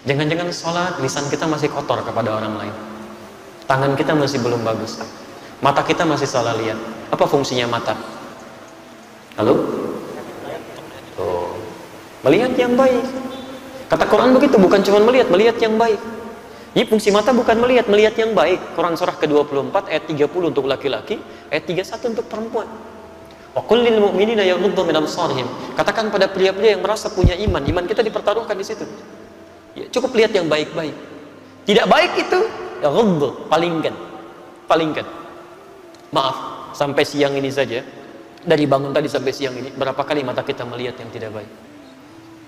Jangan-jangan sholat, lisan kita masih kotor kepada orang lain. Tangan kita masih belum bagus. Mata kita masih salah lihat. Apa fungsinya mata? Halo? Tuh. Melihat yang baik. Kata Quran begitu, bukan cuma melihat yang baik. Jadi fungsi mata bukan melihat yang baik. Quran surah ke-24 ayat 30 untuk laki-laki, ayat 31 untuk perempuan. Wa qul lil mu'minina yaghuddu min absarihim. Katakan pada pria-pria yang merasa punya iman kita dipertaruhkan di situ. Ya, cukup lihat yang baik-baik. Tidak baik itu, ya ghuddu, palingkan. Maaf, sampai siang ini saja, dari bangun tadi sampai siang ini, berapa kali mata kita melihat yang tidak baik,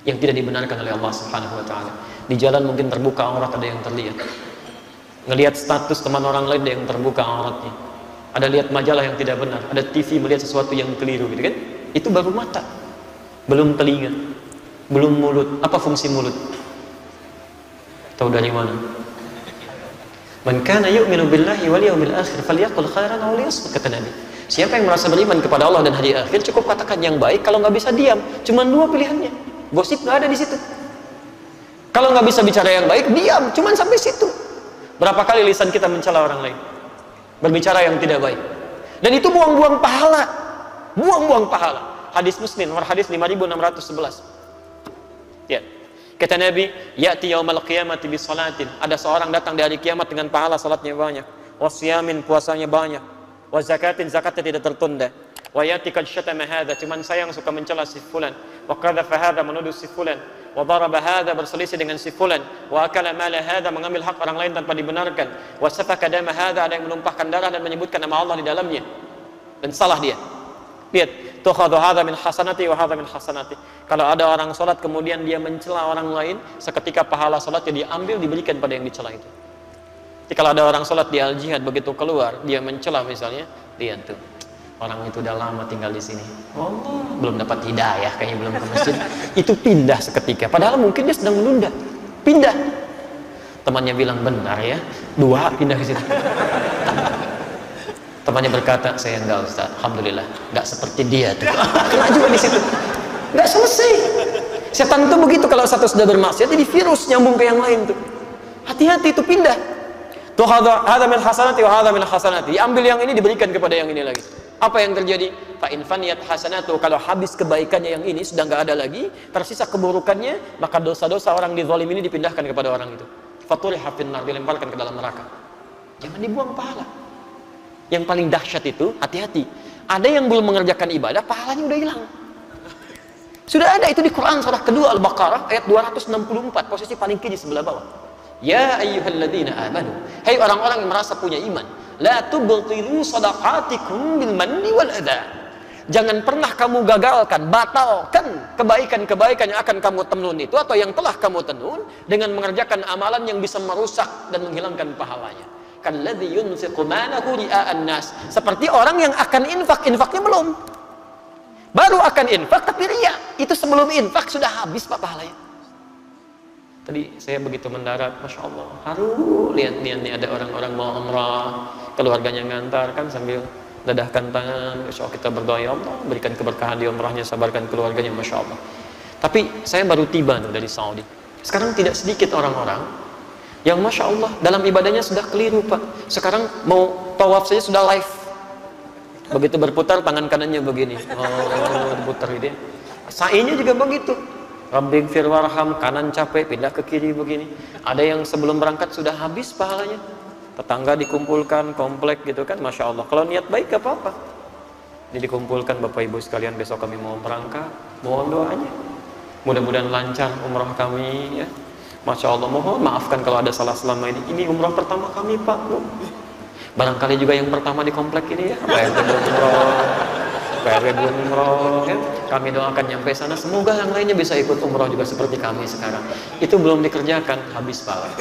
yang tidak dibenarkan oleh Allah Subhanahu wa taala. Di jalan mungkin terbuka aurat, ada yang terlihat. Ngelihat status teman orang lain, ada yang terbuka auratnya. Ada lihat majalah yang tidak benar, ada TV melihat sesuatu yang keliru gitu kan? Itu baru mata. Belum telinga, belum mulut. Apa fungsi mulut? Tahu dari mana? Man kana yu'minu billahi wal yawmil akhir falyaqul khairan aw liyasmut, kata Nabi. Siapa yang merasa beriman kepada Allah dan hari akhir, cukup katakan yang baik. Kalau nggak bisa diam. Cuman dua pilihannya. Gosip nggak ada di situ. Kalau nggak bisa bicara yang baik, diam. Cuman sampai situ. Berapa kali lisan kita mencela orang lain, berbicara yang tidak baik, dan itu buang-buang pahala. Hadis Muslim nomor hadis 5611. Ya, kata Nabi, ya'ti yaumal qiyamati bi salatin. Ada seorang datang di hari kiamat dengan pahala salatnya banyak, wasyamin, puasanya banyak, wa zakatin, zakatnya tidak tertunda, wa ya'ti qad syatama hadza, cuman sayang suka mencela si fulan, wa qadhafa hadza, menuduh si fulan, wa daraba hadza, berselisih dengan si fulan, wa akala mala hadza, mengambil hak orang lain tanpa dibenarkan, wa safaka dama hadza, ada yang menumpahkan darah dan menyebutkan nama Allah di dalamnya, dan salah dia. Lihat, tukhadhu hadza min hasanati wa hadza min hasanati. Kalau ada orang salat kemudian dia mencela orang lain, seketika pahala salatnya diambil, diberikan pada yang dicela itu. Jadi kalau ada orang salat di al-jihad, begitu keluar dia mencela misalnya, lihat tuh, orang itu udah lama tinggal di sini. Oh, belum dapat hidayah, kayaknya belum ke masjid. Itu pindah seketika. Padahal mungkin dia sedang menunda. Pindah. Temannya bilang, benar ya, 2 pindah ke situ. Temannya berkata, saya enggak Ustaz, alhamdulillah, enggak seperti dia tuh. Kena juga di situ. Enggak selesai. Setan itu begitu, kalau satu sudah bermaksiat, jadi virus nyambung ke yang lain tuh. Hati-hati, itu pindah. Tuh hadza min hasanati wa hadza min hasanati. Diambil yang ini, diberikan kepada yang ini lagi. Apa yang terjadi? Fa in faniyat hasanatu, kalau habis kebaikannya yang ini sudah enggak ada lagi, tersisa keburukannya, maka dosa-dosa orang dizalim ini dipindahkan kepada orang itu. Faturiha finnar, dilemparkan ke dalam neraka. Jangan dibuang pahala. Yang paling dahsyat itu, hati-hati. Ada yang belum mengerjakan ibadah, pahalanya udah hilang. Sudah ada itu di Quran surah kedua Al-Baqarah ayat 264, posisi paling kiri sebelah bawah. Ya ayyuhalladzina amanu, hai orang-orang yang merasa punya iman, la tubtilu shadaqatikum bil manni wal adha. Jangan pernah kamu gagalkan, batalkan kebaikan-kebaikan yang akan kamu tenun itu, atau yang telah kamu tenun, dengan mengerjakan amalan yang bisa merusak dan menghilangkan pahalanya. Kalladzi yunfiqu malahu ria'an nas, seperti orang yang akan infak, infaknya belum, baru akan infak tapi riya. Itu sebelum infak sudah habis Pak pahalanya. Tadi saya begitu mendarat, masya Allah, haru, lihat nih ada orang-orang mau umrah, keluarganya ngantar kan sambil dadahkan tangan, insya Allah kita berdoa, ya Allah berikan keberkahan di umrahnya, sabarkan keluarganya, masya Allah. Tapi saya baru tiba dari Saudi. Sekarang tidak sedikit orang-orang yang masya Allah dalam ibadahnya sudah keliru Pak. Sekarang mau tawaf saja sudah live. Begitu berputar tangan kanannya begini. Oh, berputar gitu ya. Sa'inya juga begitu. Rabbighfir warham, kanan capek pindah ke kiri begini. Ada yang sebelum berangkat sudah habis pahalanya. Tetangga dikumpulkan, komplek gitu kan, masya Allah. Kalau niat baik gak apa-apa. Jadi dikumpulkan Bapak Ibu sekalian, besok kami mau berangkat, mohon doanya. Mudah-mudahan lancar umrah kami ya. Masya Allah, mohon maafkan kalau ada salah selama ini. Ini umrah pertama kami Pak. Barangkali juga yang pertama di komplek ini ya. PRW belum umroh ya. Kami doakan nyampe sana, semoga yang lainnya bisa ikut umroh juga seperti kami sekarang. Itu belum dikerjakan, habis Pak.